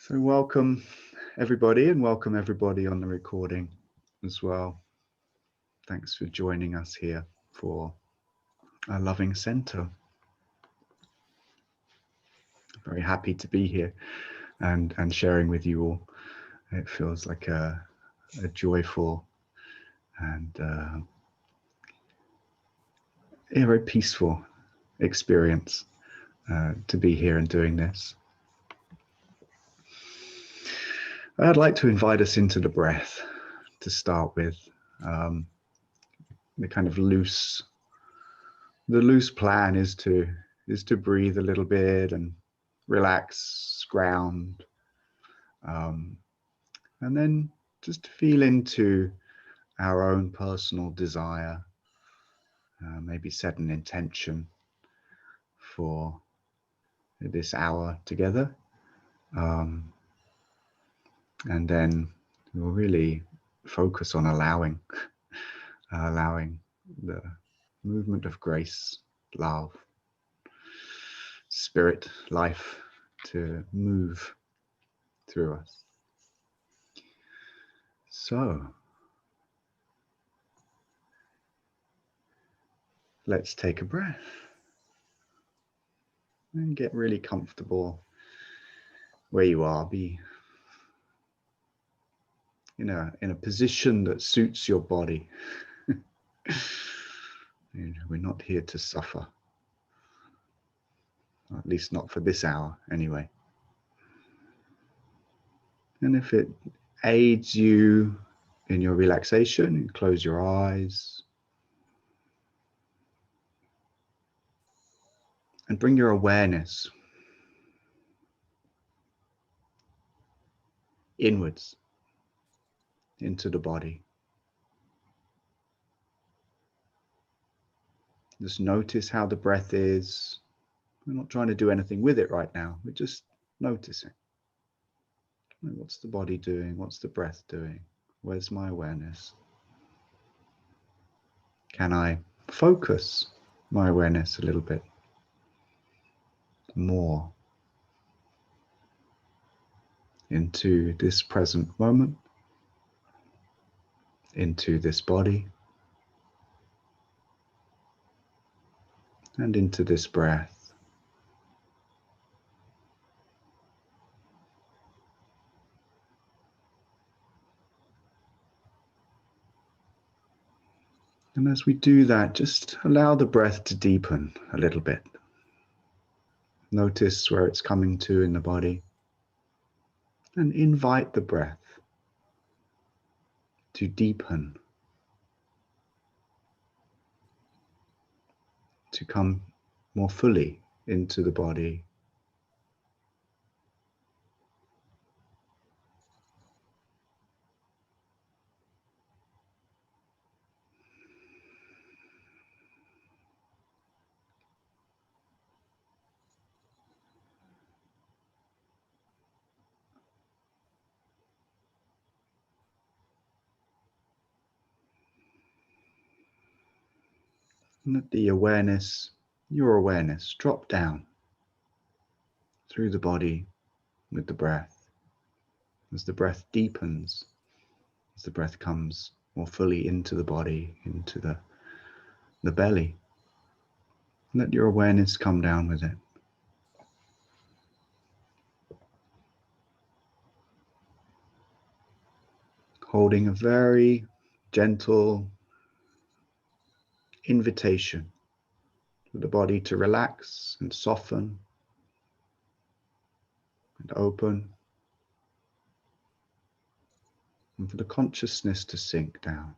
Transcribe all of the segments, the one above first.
So welcome everybody, and welcome everybody on the recording as well. Thanks for joining us here for our loving center. Very happy to be here and sharing with you all. It feels like a joyful and a very peaceful experience to be here and doing this. I'd like to invite us into the breath to start with. The kind of loose plan is to breathe a little bit and relax, ground, and then just feel into our own personal desire. Maybe set an intention for this hour together, and then we'll really focus on allowing the movement of grace, love, spirit, life to move through us. So let's take a breath and get really comfortable where you are. Be in a position that suits your body. We're not here to suffer, or at least not for this hour anyway. And if it aids you in your relaxation, you close your eyes and bring your awareness inwards into the body. Just notice how the breath is. We're not trying to do anything with it right now. We're just noticing. What's the body doing? What's the breath doing? Where's my awareness? Can I focus my awareness a little bit more into this present moment, into this body, and into this breath? And as we do that, just allow the breath to deepen a little bit. Notice where it's coming to in the body, and invite the breath to deepen, to come more fully into the body. And let the awareness, your awareness, drop down through the body with the breath. As the breath deepens, as the breath comes more fully into the body, into the belly, let your awareness come down with it. Holding a very gentle invitation for the body to relax and soften and open, and for the consciousness to sink down.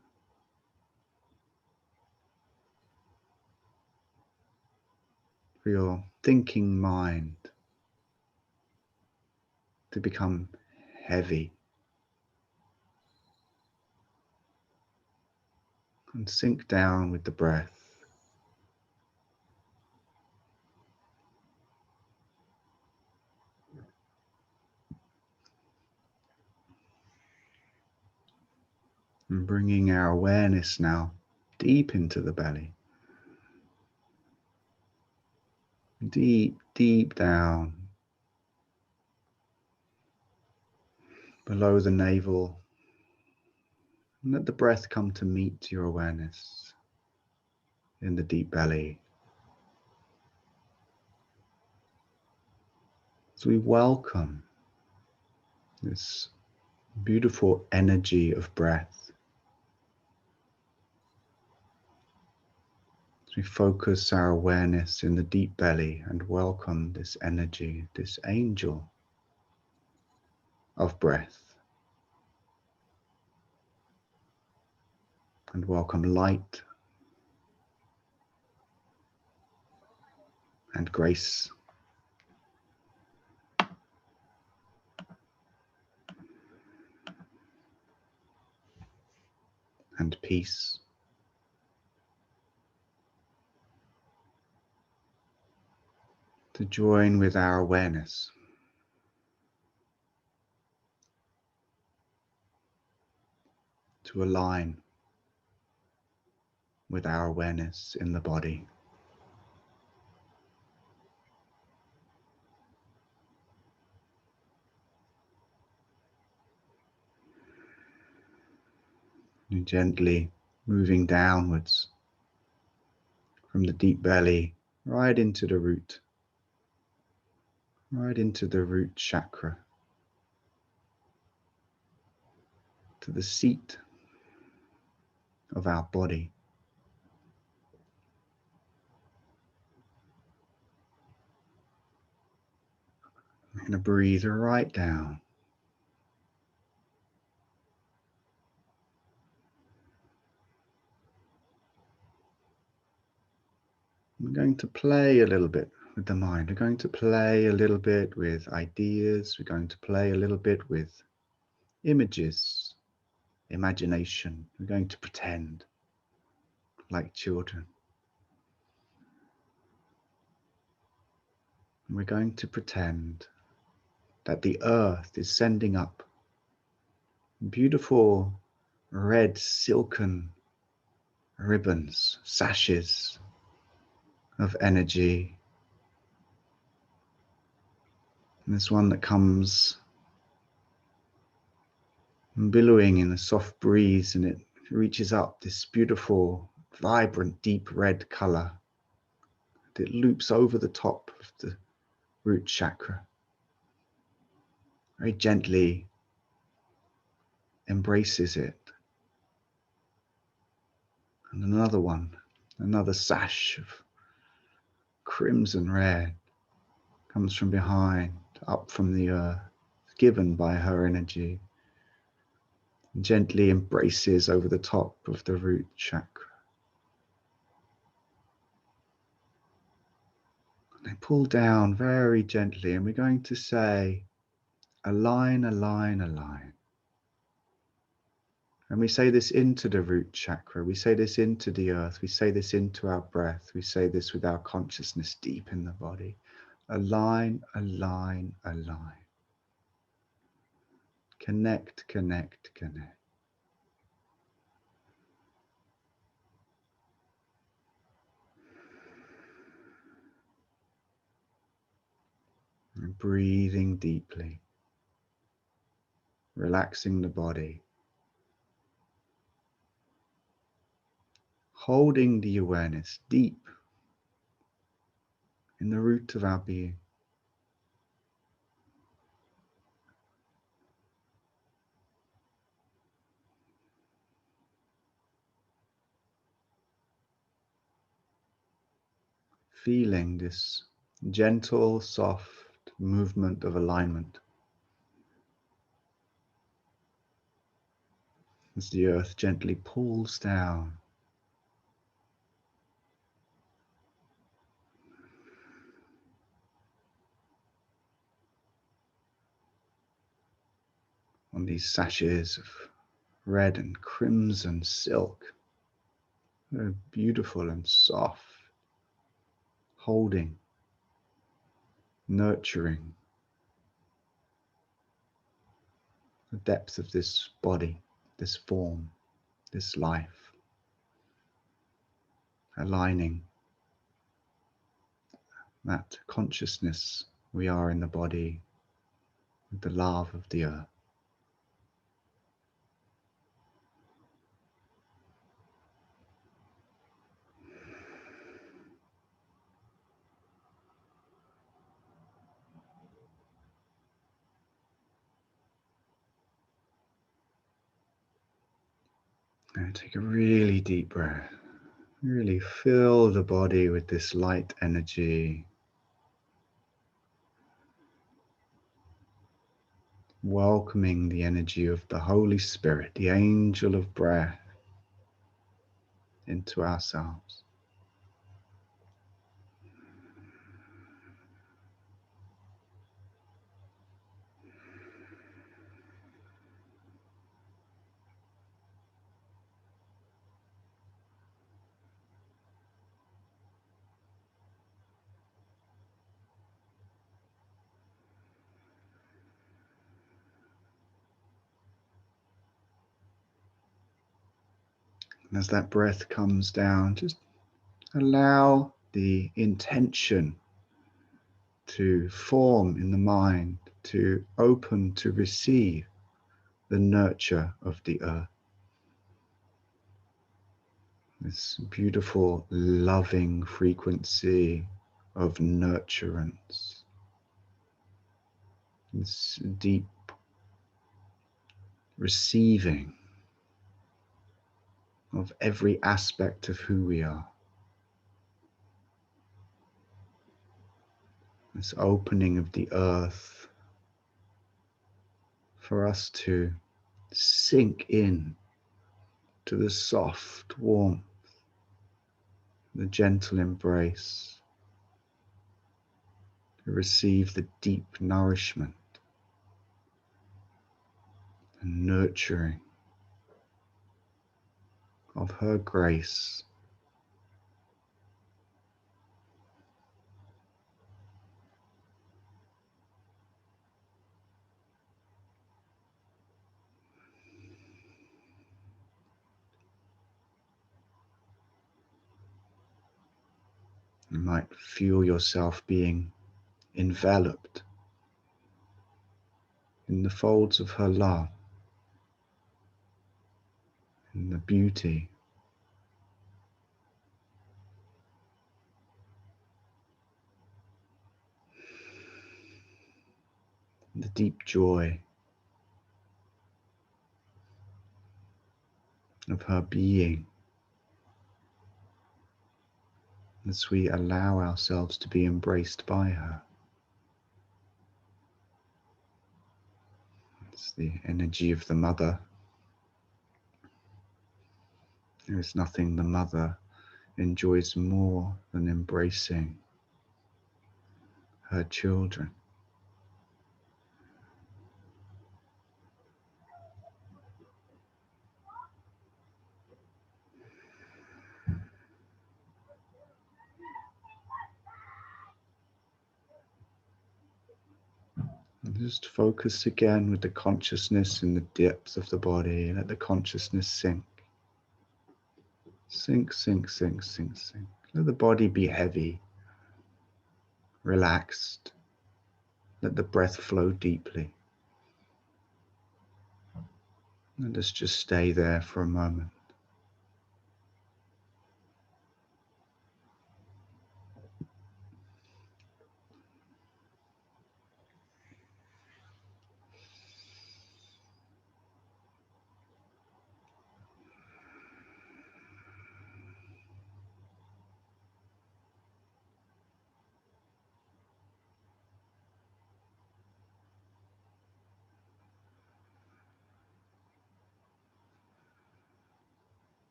For your thinking mind to become heavy and sink down with the breath. And bringing our awareness now deep into the belly. Deep, deep down below the navel. And let the breath come to meet your awareness in the deep belly. So we welcome this beautiful energy of breath. As we focus our awareness in the deep belly and welcome this energy, this angel of breath, and welcome light and grace and peace. To join with our awareness, to align with our awareness in the body. And gently moving downwards from the deep belly right into the root chakra, to the seat of our body. We're going to breathe right down. We're going to play a little bit with the mind. We're going to play a little bit with ideas. We're going to play a little bit with images, imagination. We're going to pretend like children. We're going to pretend that the earth is sending up beautiful red silken ribbons, sashes of energy. And there's one that comes billowing in a soft breeze, and it reaches up this beautiful, vibrant, deep red color. It loops over the top of the root chakra, very gently embraces it. And another one, another sash of crimson red comes from behind, up from the earth, given by her energy, and gently embraces over the top of the root chakra. And they pull down very gently, and we're going to say, align, align, align. And we say this into the root chakra, we say this into the earth, we say this into our breath, we say this with our consciousness deep in the body. Align, align, align. Connect, connect, connect. And breathing deeply, relaxing the body, holding the awareness deep in the root of our being. Feeling this gentle, soft movement of alignment as the earth gently pulls down on these sashes of red and crimson silk. They're beautiful and soft, holding, nurturing the depth of this body, this form, this life, aligning that consciousness we are in the body with the love of the earth. Now take a really deep breath. Really fill the body with this light energy, welcoming the energy of the Holy Spirit, the angel of breath, into ourselves. And as that breath comes down, just allow the intention to form in the mind, to open to receive the nurture of the earth. This beautiful, loving frequency of nurturance. This deep receiving of every aspect of who we are. This opening of the earth for us to sink in to the soft warmth, the gentle embrace, to receive the deep nourishment and nurturing of her grace. You might feel yourself being enveloped in the folds of her love, in the beauty, the deep joy of her being, as we allow ourselves to be embraced by her. It's the energy of the mother. There is nothing the mother enjoys more than embracing her children. And just focus again with the consciousness in the depths of the body. Let the consciousness sink. Sink, sink, sink, sink, sink. Let the body be heavy, relaxed. Let the breath flow deeply. And let's just stay there for a moment.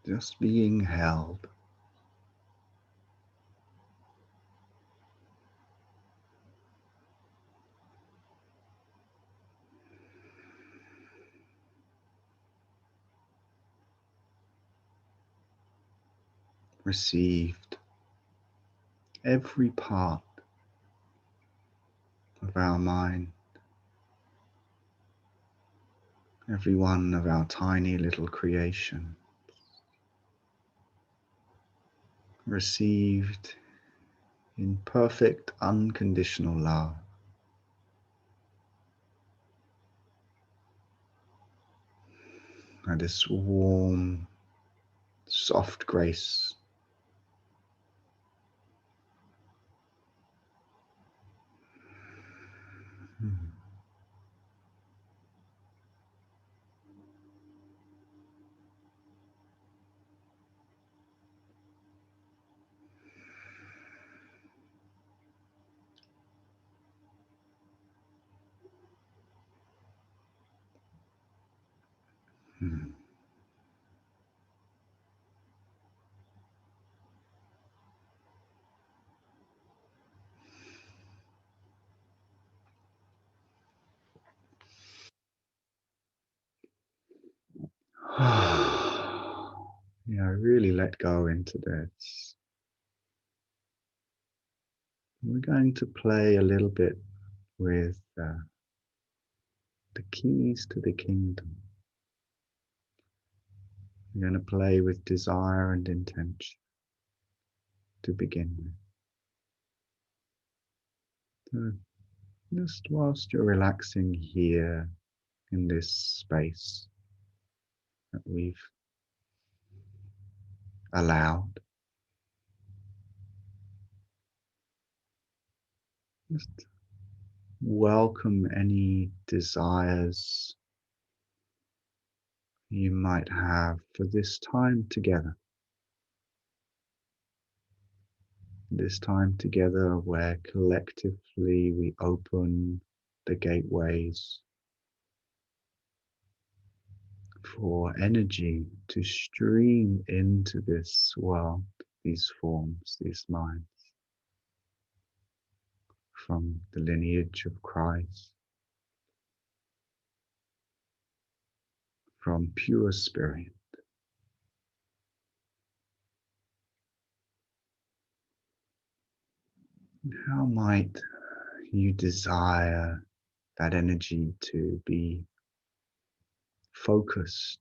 Just being held. Received. Every part of our mind, every one of our tiny little creation, received in perfect unconditional love. and this warm, soft grace. Hmm. Hmm. Yeah, really let go into this. We're going to play a little bit with the keys to the kingdom. We're going to play with desire and intention to begin with. Just whilst you're relaxing here in this space that we've allowed, just welcome any desires you might have for this time together. This time together where collectively we open the gateways for energy to stream into this world, these forms, these minds, from the lineage of Christ, from pure spirit. How might you desire that energy to be focused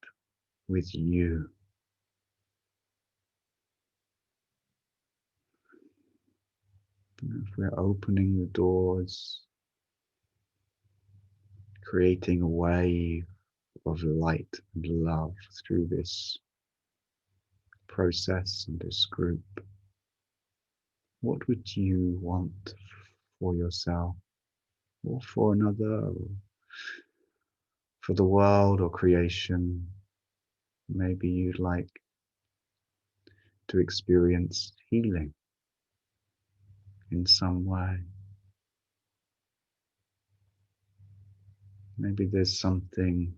with you? If we're opening the doors, creating a wave of light and love through this process and this group, what would you want for yourself or for another, or for the world or creation? Maybe you'd like to experience healing in some way. Maybe there's something,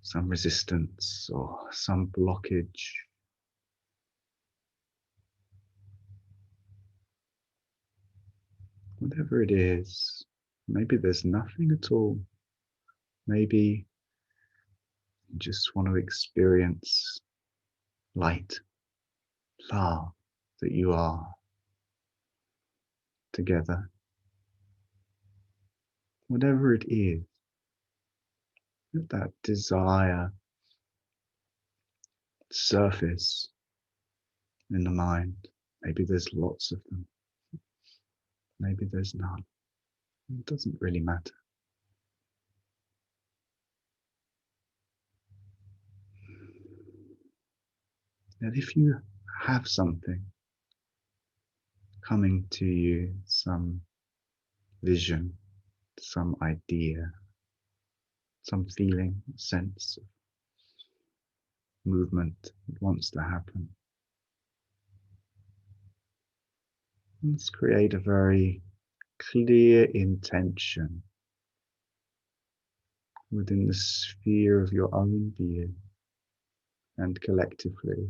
some resistance or some blockage. Whatever it is, maybe there's nothing at all. Maybe you just want to experience light, love, that you are together. Whatever it is, let that desire surface in the mind. Maybe there's lots of them. Maybe there's none. It doesn't really matter. And if you have something coming to you, some vision, some idea, some feeling, sense of movement that wants to happen, let's create a very clear intention within the sphere of your own being and collectively.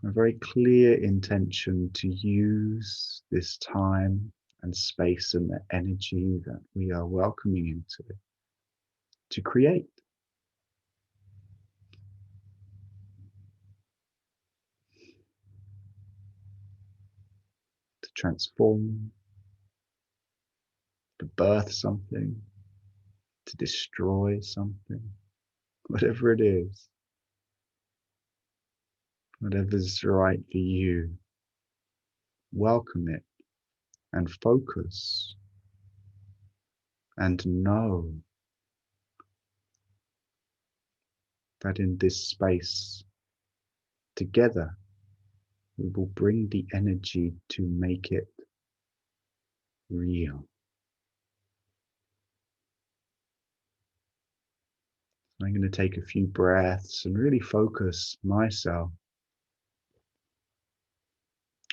A very clear intention to use this time and space and the energy that we are welcoming into it to create, to transform, to birth something, to destroy something, whatever it is. whatever's right for you, welcome it and focus and know that in this space together we will bring the energy to make it real. I'm going to take a few breaths and really focus myself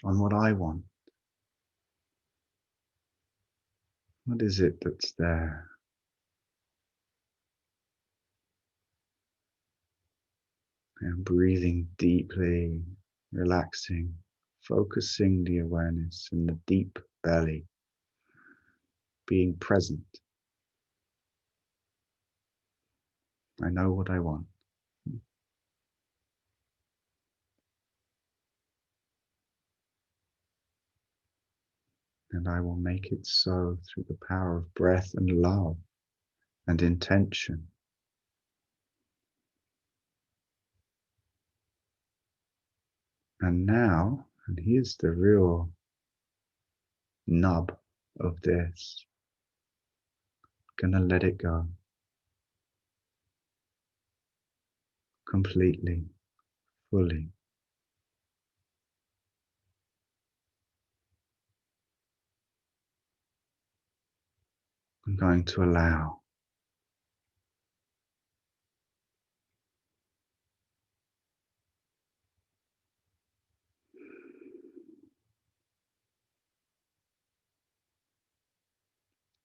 on what I want. What is it that's there? And breathing deeply, relaxing, focusing the awareness in the deep belly, being present. I know what I want. And I will make it so through the power of breath and love and intention. And now, and here's the real nub of this, gonna let it go completely, fully. I'm going to allow.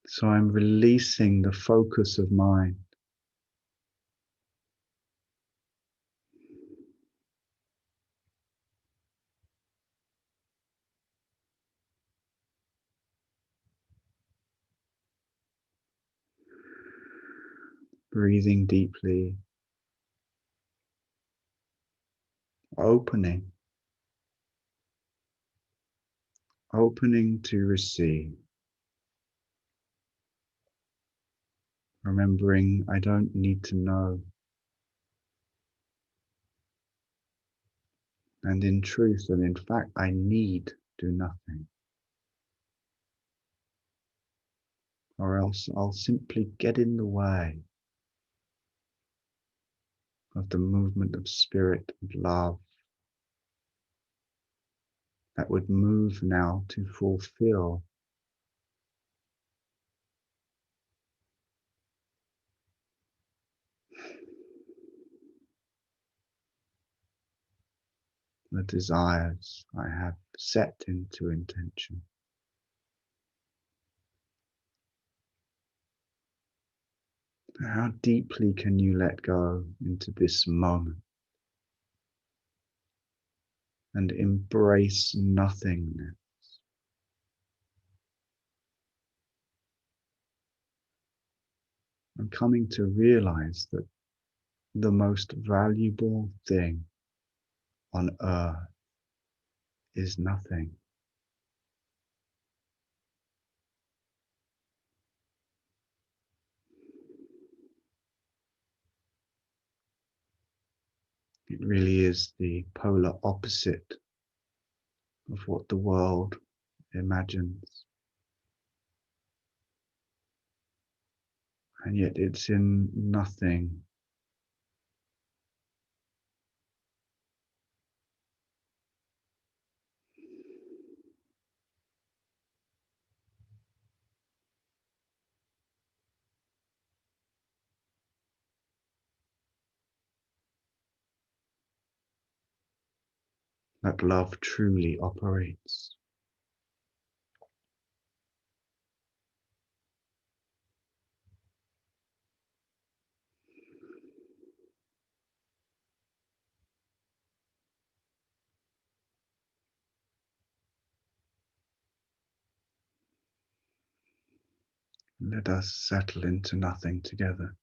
So I'm releasing the focus of mind. Breathing deeply, opening, opening to receive. Remembering I don't need to know. And in truth and in fact, I need do nothing. Or else I'll simply get in the way of the movement of spirit and love that would move now to fulfill the desires I have set into intention. How deeply can you let go into this moment and embrace nothingness? I'm coming to realize that the most valuable thing on earth is nothing. It really is the polar opposite of what the world imagines. And yet it's in nothing that love truly operates. Let us settle into nothing together.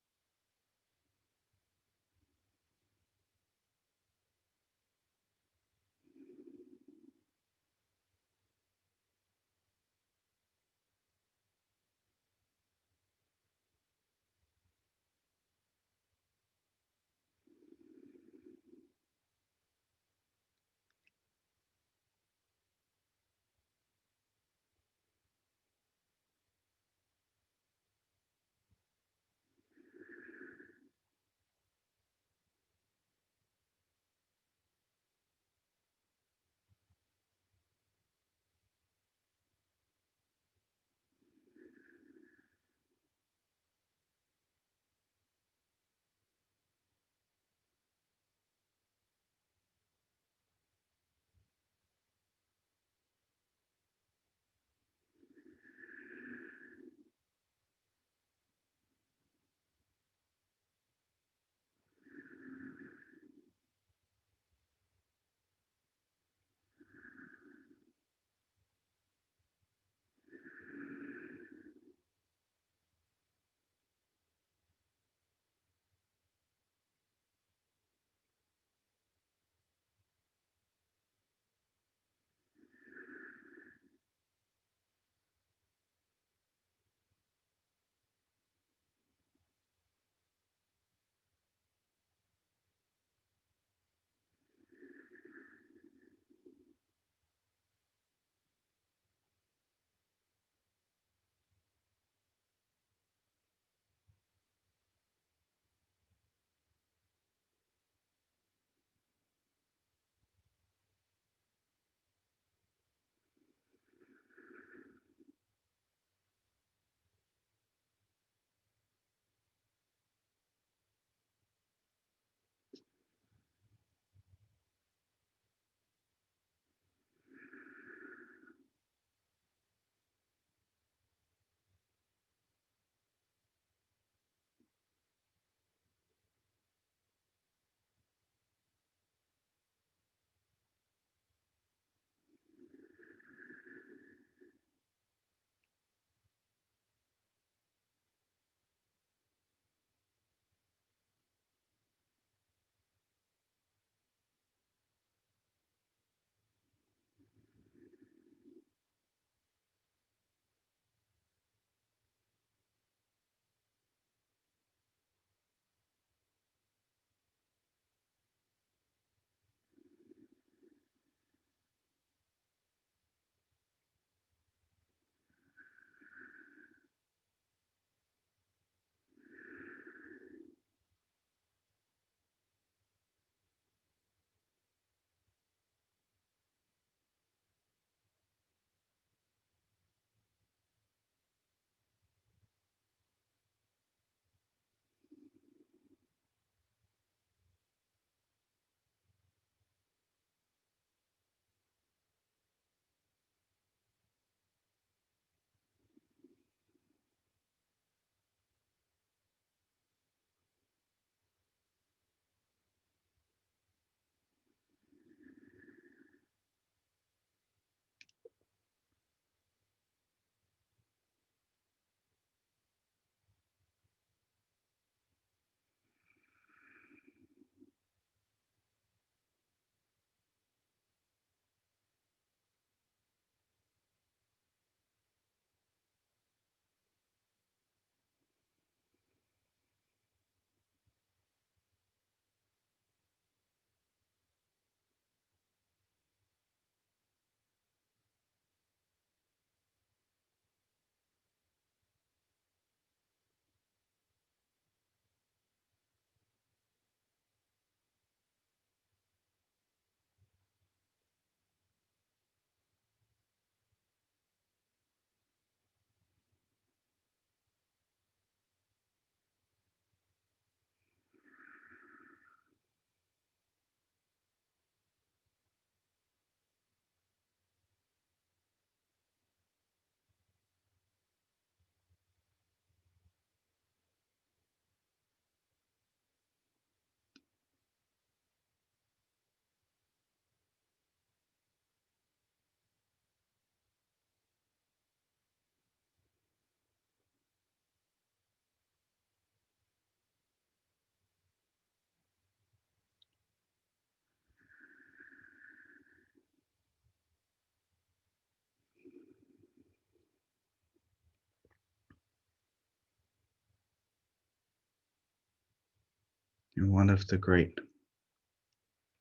And one of the great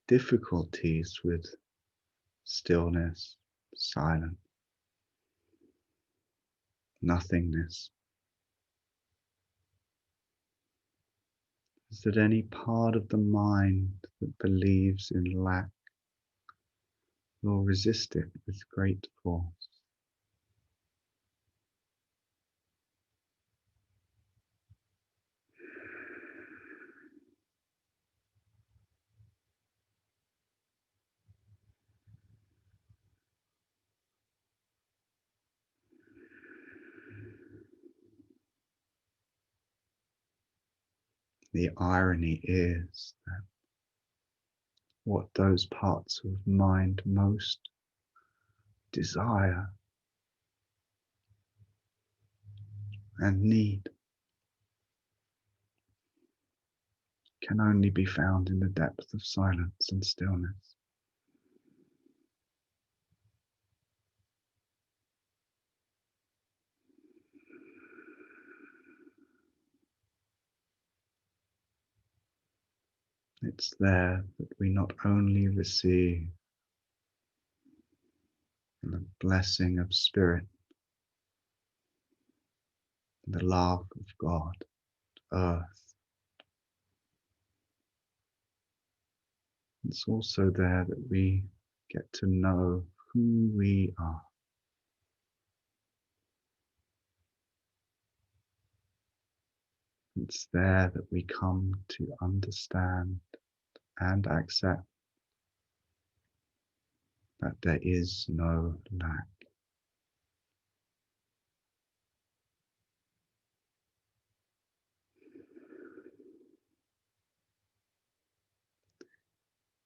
difficulties with stillness, silence, nothingness is that any part of the mind that believes in lack will resist it with great force. The irony is that what those parts of mind most desire and need can only be found in the depth of silence and stillness. It's there that we not only receive the blessing of spirit, the love of God, earth, it's also there that we get to know who we are. It's there that we come to understand and accept that there is no lack.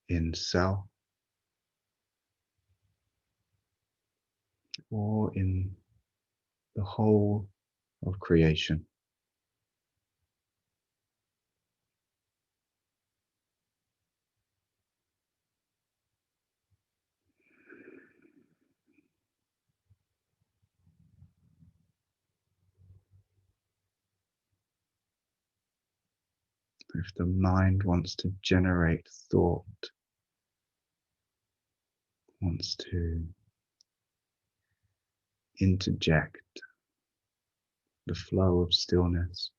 In self or in the whole of creation. If the mind wants to generate thought, wants to interject the flow of stillness,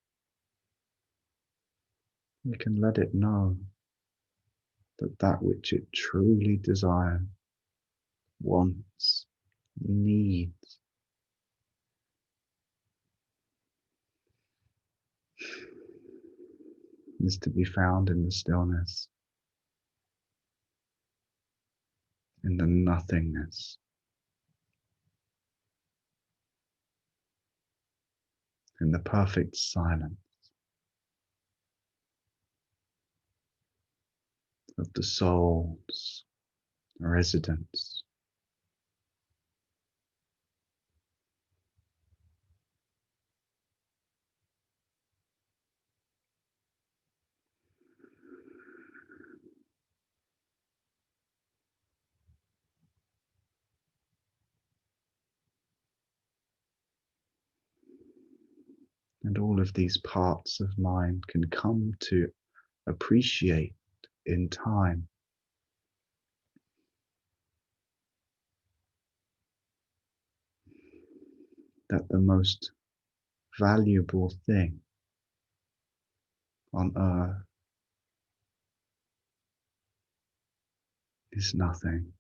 we can let it know that that which it truly desires, wants, needs, is to be found in the stillness, in the nothingness, in the perfect silence of the soul's residence. And all of these parts of mind can come to appreciate in time that the most valuable thing on earth is nothing.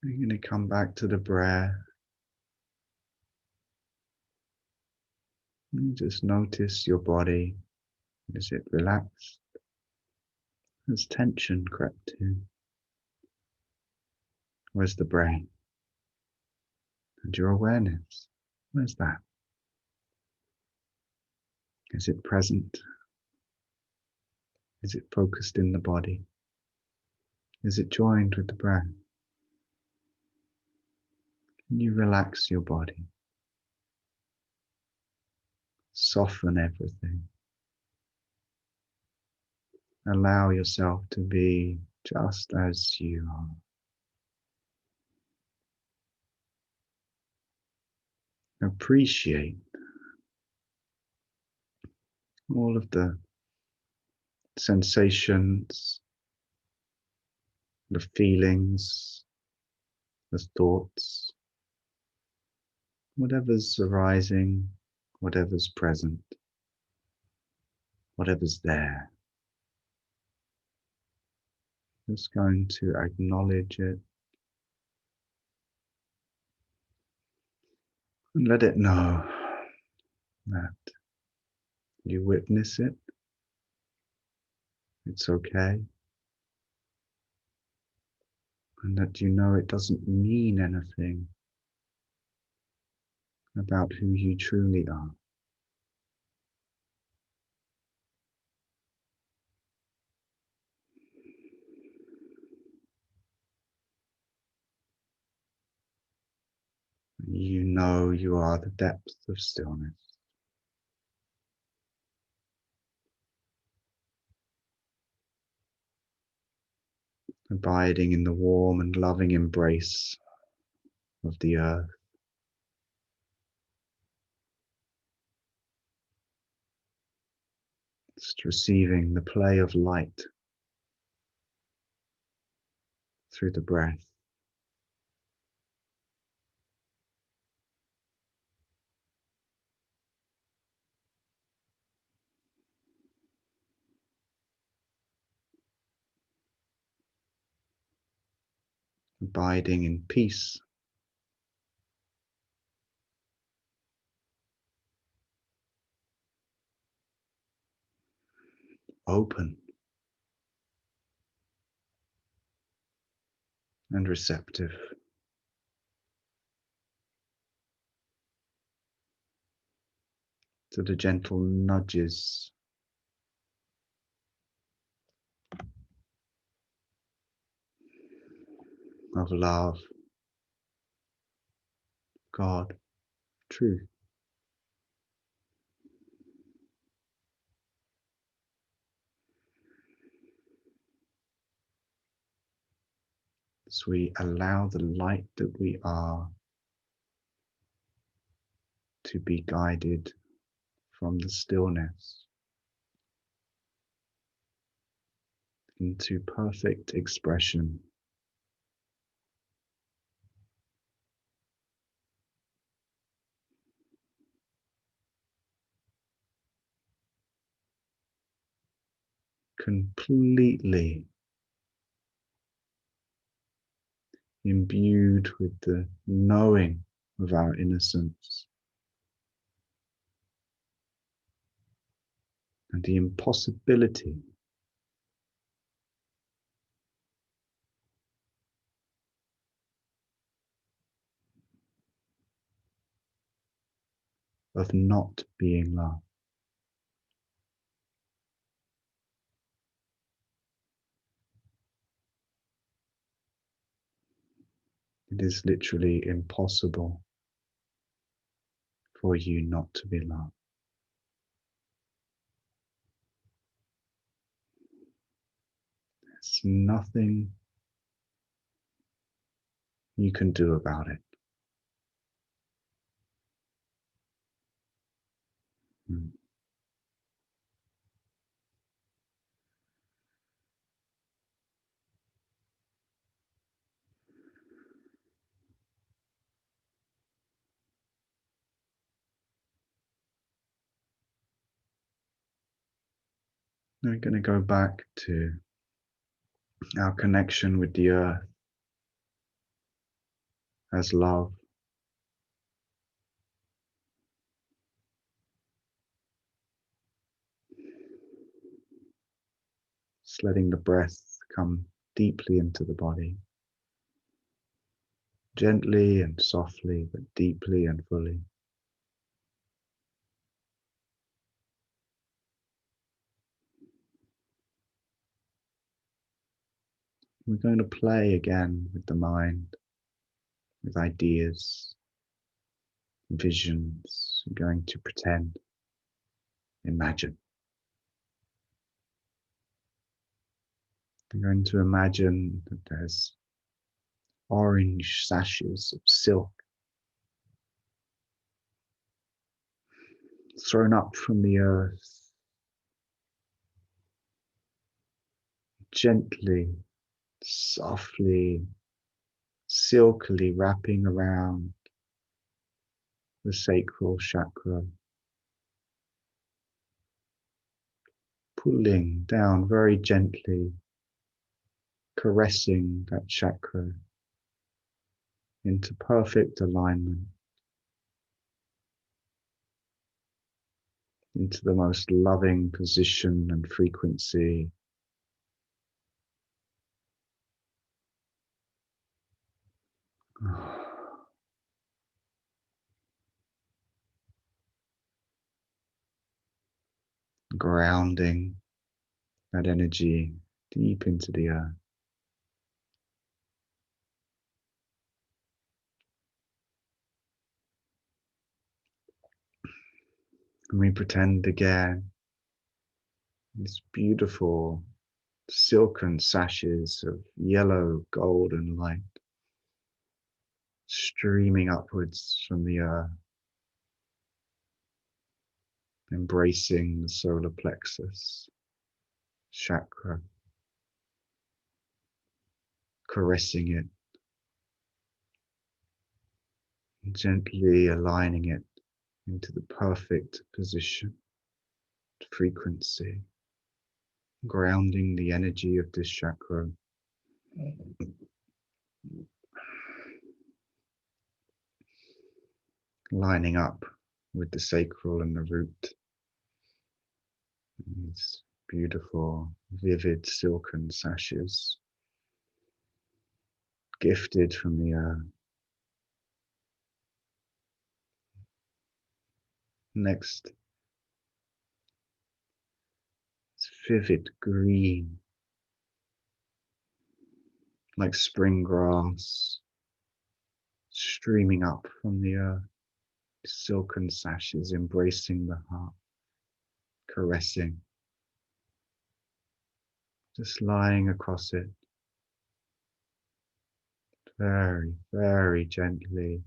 You're going to come back to the breath. And just notice your body. Is it relaxed? Has tension crept in? Where's the brain? And your awareness? Where's that? Is it present? Is it focused in the body? Is it joined with the breath? Can you relax your body? Soften everything. Allow yourself to be just as you are. Appreciate all of the sensations, the feelings, the thoughts, whatever's arising, whatever's present, whatever's there. Just going to acknowledge it and let it know that you witness it. It's okay. And that you know it doesn't mean anything about who you truly are. You know you are the depth of stillness, abiding in the warm and loving embrace of the earth. Just receiving the play of light through the breath. Abiding in peace, open and receptive to the gentle nudges of love, God, truth. As we allow the light that we are to be guided from the stillness into perfect expression. Completely imbued with the knowing of our innocence and the impossibility of not being loved. It is literally impossible for you not to be loved. There's nothing you can do about it. Mm. We're going to go back to our connection with the earth. as love. Just letting the breath come deeply into the body, gently and softly, but deeply and fully. We're going to play again with the mind, with ideas, visions. We're going to pretend, imagine. We're going to imagine that there's orange sashes of silk thrown up from the earth, gently, softly, silkily wrapping around the sacral chakra, pulling down very gently, caressing that chakra into perfect alignment, into the most loving position and frequency. Grounding that energy deep into the earth. And we pretend again these beautiful silken sashes of yellow, golden light streaming upwards from the earth, embracing the solar plexus chakra, caressing it, gently aligning it into the perfect position, frequency, grounding the energy of this chakra, lining up with the sacral and the root. These beautiful, vivid silken sashes, gifted from the earth. Next, it's vivid green, like spring grass, streaming up from the earth. Silken sashes embracing the heart, caressing, just lying across it, very, very gently,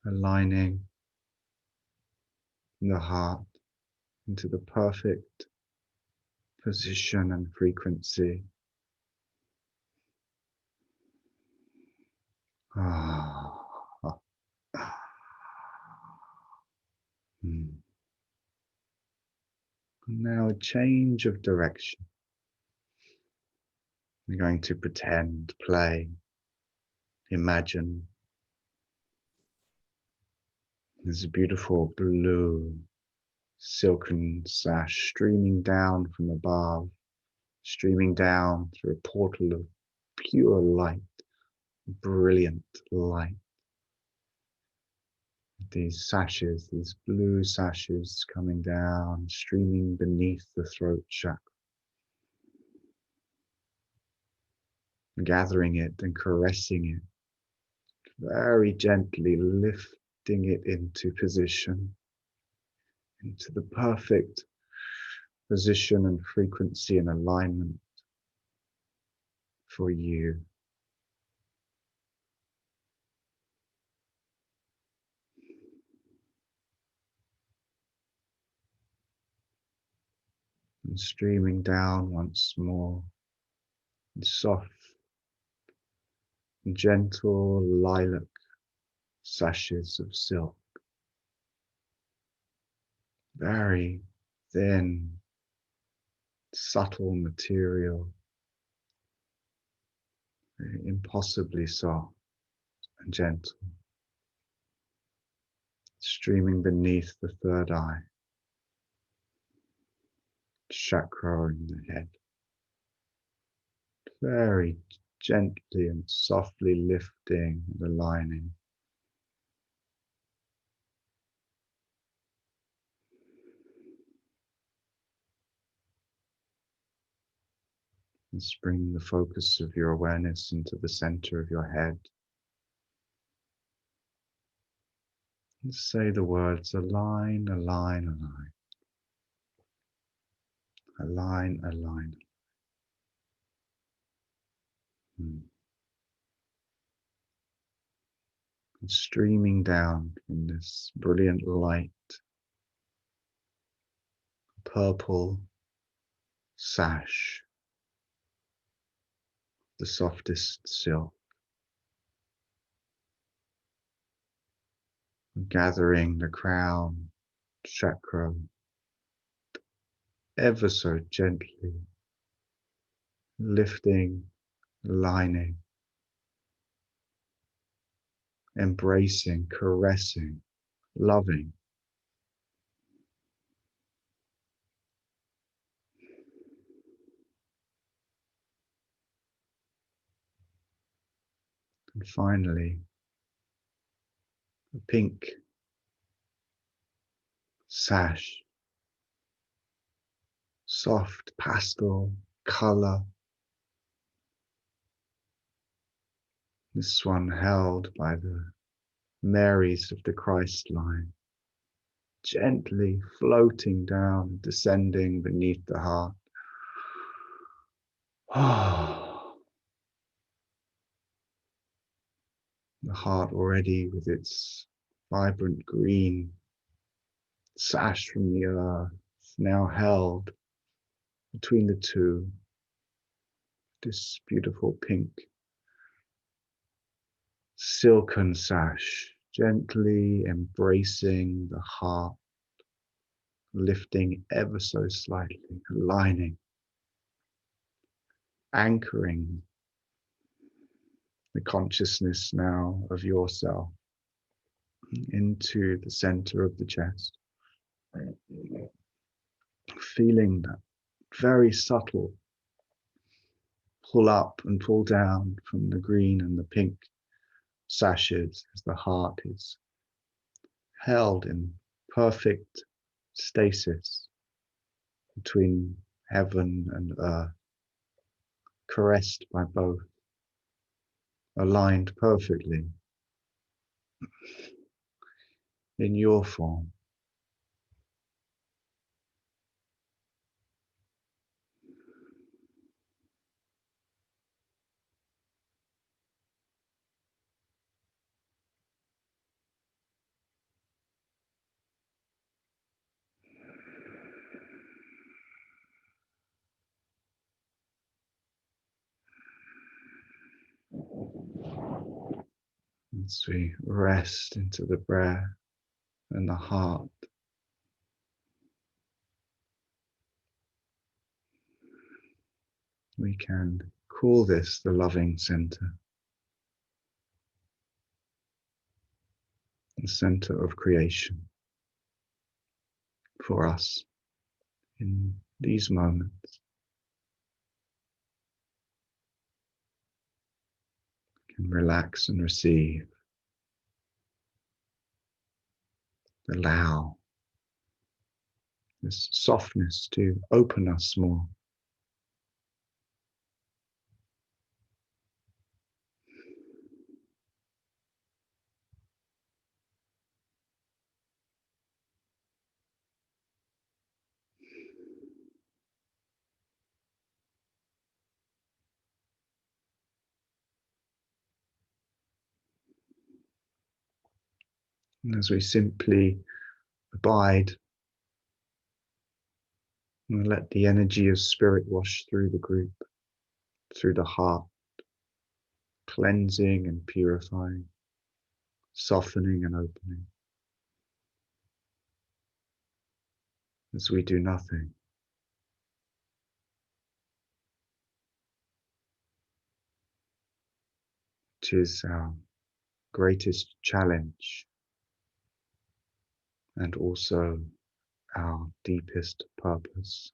aligning the heart into the perfect position and frequency. Ah. Now a change of direction. We're going to pretend, play, imagine. There's a beautiful blue silken sash streaming down from above, streaming down through a portal of pure light, brilliant light. These sashes, these blue sashes coming down, streaming beneath the throat chakra, gathering it and caressing it, very gently lifting it into position, into the perfect position and frequency and alignment for you. And streaming down once more, in soft, gentle lilac sashes of silk, very thin, subtle material, very impossibly soft, and gentle, streaming beneath the third eye, chakra in the head, very gently and softly lifting and aligning. And bring the focus of your awareness into the center of your head. And say the words align, align, align. Align, align. And streaming down from this brilliant light, purple sash, the softest silk, gathering the crown chakra ever so gently, lifting, aligning, embracing, caressing, loving. And finally, a pink sash, soft pastel color. This one held by the Marys of the Christ line, gently floating down, descending beneath the heart. The heart already with its vibrant green sash from the earth, now held between the two, this beautiful pink silken sash, gently embracing the heart, lifting ever so slightly, aligning, anchoring the consciousness now of yourself into the center of the chest, feeling that very subtle pull up and pull down from the green and the pink sashes as the heart is held in perfect stasis between heaven and earth, caressed by both, aligned perfectly in your form. As we rest into the breath and the heart, we can call this the loving center, the center of creation for us in these moments. We can relax and receive, allow this softness to open us more. And as we simply abide and let the energy of spirit wash through the group, through the heart, cleansing and purifying, softening and opening. As we do nothing, which is our greatest challenge, and also our deepest purpose.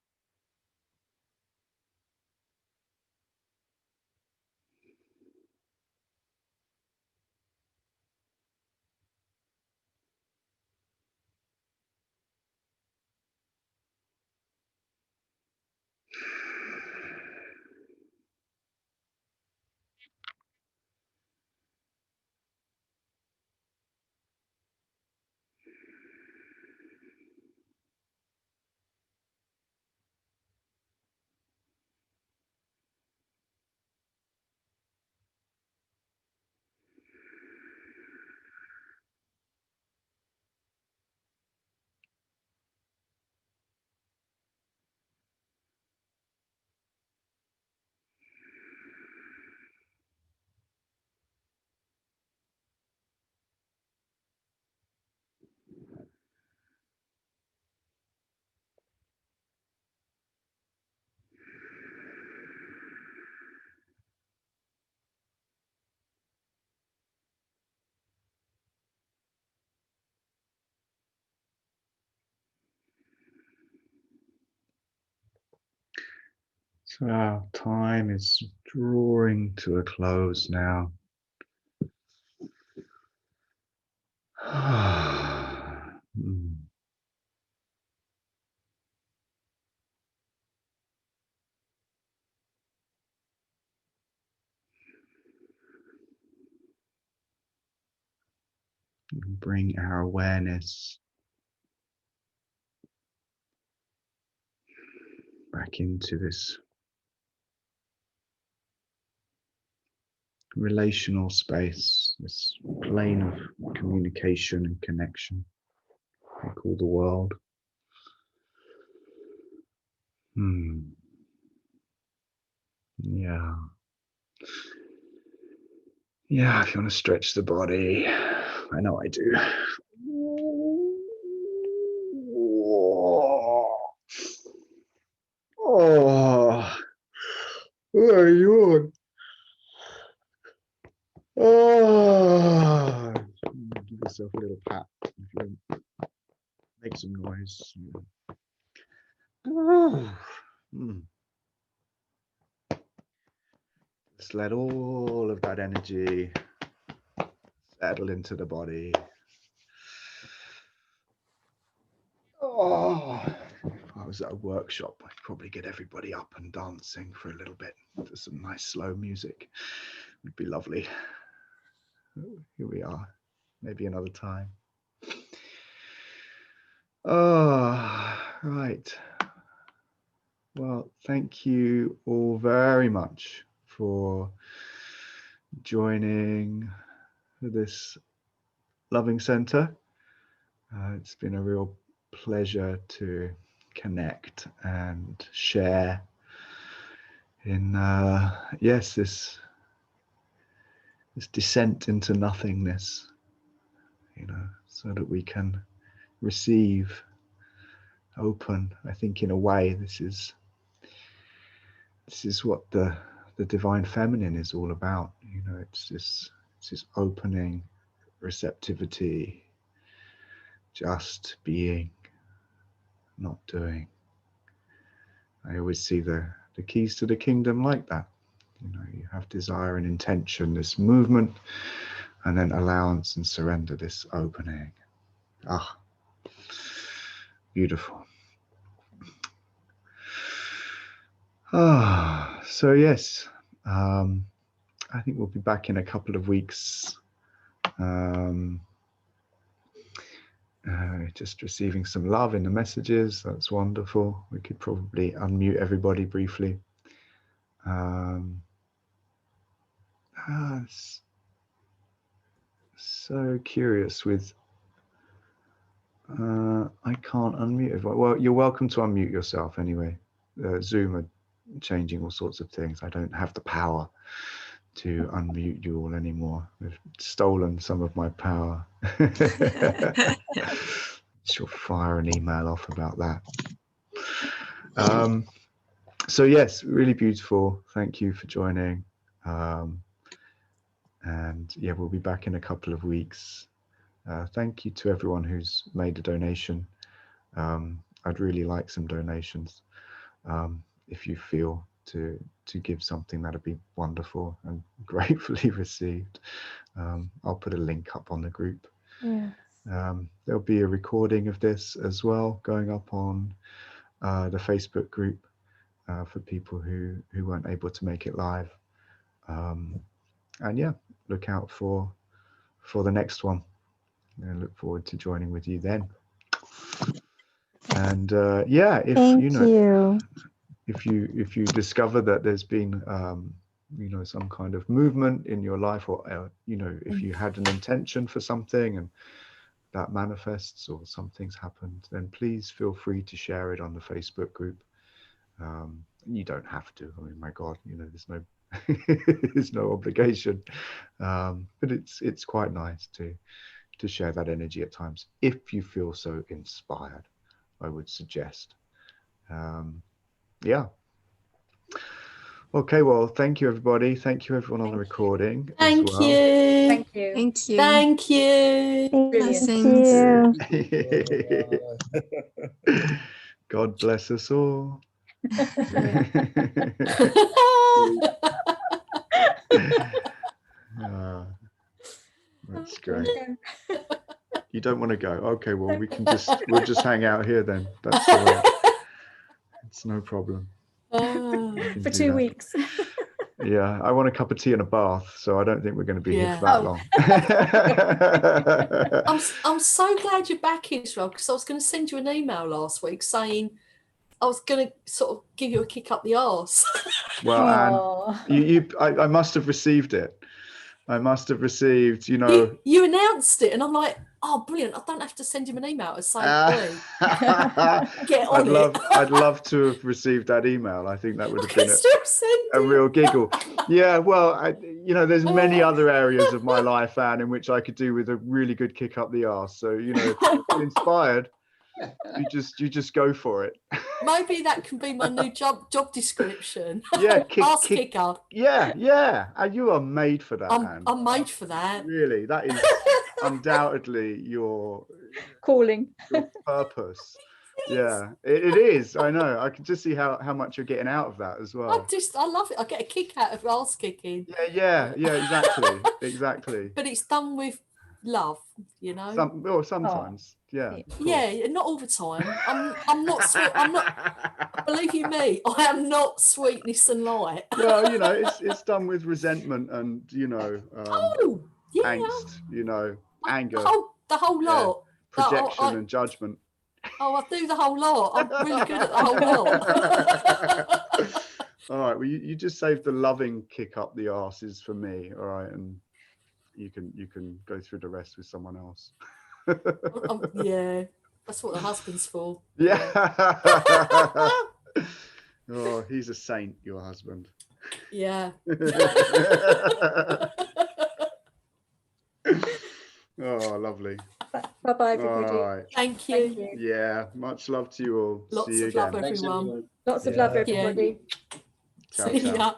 So our time is drawing to a close now. Bring our awareness back into this relational space, this plane of communication and connection we call the world. Yeah. Yeah, if you want to stretch the body, I know I do. Oh, where are you on? Oh, give yourself a little pat if you make some noise. Just let all of that energy settle into the body. Oh, if I was at a workshop, I'd probably get everybody up and dancing for a little bit to some nice slow music. It would be lovely. Here we are, maybe another time. Oh, right. Well, thank you all very much for joining this loving center. It's been a real pleasure to connect and share in this descent into nothingness, so that we can receive, open. I think in a way this is what the divine feminine is all about. It's this opening, receptivity, just being, not doing. I always see the keys to the kingdom like that. You have desire and intention, this movement, and then allowance and surrender, this opening. Ah, beautiful. So yes, I think we'll be back in a couple of weeks. Just receiving some love in the messages. That's wonderful. We could probably unmute everybody briefly. So curious with I can't unmute everyone. Well, you're welcome to unmute yourself anyway. Zoom are changing all sorts of things. I don't have the power to unmute you all anymore. They've stolen some of my power. She'll fire an email off about that. So yes, really beautiful. Thank you for joining. And yeah, we'll be back in a couple of weeks. Thank you to everyone who's made a donation. I'd really like some donations. If you feel to give something, that'd be wonderful and gratefully received. I'll put a link up on the group. Yes. There'll be a recording of this as well going up on the Facebook group for people who weren't able to make it live. And yeah, look out for the next one. I look forward to joining with you then. And yeah, if Thank you know, you. if you discover that there's been you know, some kind of movement in your life, or you know, if you had an intention for something and that manifests, or something's happened, then please feel free to share it on the Facebook group. You don't have to. I mean, my God, you know, there's no there's no obligation, but it's quite nice to share that energy at times if you feel so inspired, I would suggest. Yeah. Okay, well, thank you, everybody. Thank you, everyone on the recording as Thank well. you. Thank you. Thank you. Thank Blessings. you. God bless us all. That's great. You don't want to go? Okay, well, we'll just hang out here then. That's all right. It's no problem. For 2 weeks. Yeah, I want a cup of tea and a bath, so I don't think we're going to be here for that long. I'm so glad you're back, Israel, because I was going to send you an email last week saying I was going to sort of give you a kick up the arse. Well, and I must have received it. I must have received, you know. You announced it, and I'm like, oh, brilliant! I don't have to send him an email to say, get on it. I'd love to have received that email. I think that would have been a real giggle. Yeah, well, you know, there's many other areas of my life, Anne, in which I could do with a really good kick up the arse. So, you know, if you feel inspired, you just go for it. Maybe that can be my new job description. Yeah, ass kicker. Yeah, and you are made for that, Anne. I'm made for that. Really, that is undoubtedly your calling, your purpose. Yeah, it is. I know. I can just see how much you're getting out of that as well. I love it. I get a kick out of ass kicking. Yeah, exactly. But it's done with love, you know. Sometimes. Yeah, not all the time. I'm not sweet. I'm not. Believe you me, I am not sweetness and light. Well, you know, it's done with resentment and, you know, angst, you know, anger, the whole lot, projection and judgment. Oh, I do the whole lot. I'm really good at the whole lot. All right. Well, you just saved the loving kick up the arses for me. All right, and you can go through the rest with someone else. Yeah, that's what the husband's for. Yeah. Oh, he's a saint, your husband. Yeah. Oh, lovely. Bye-bye, everybody. Right. Thank you. Yeah, much love to you all. Lots See you of again. love, everyone. Lots of love, everybody. Ciao, See ciao. ya.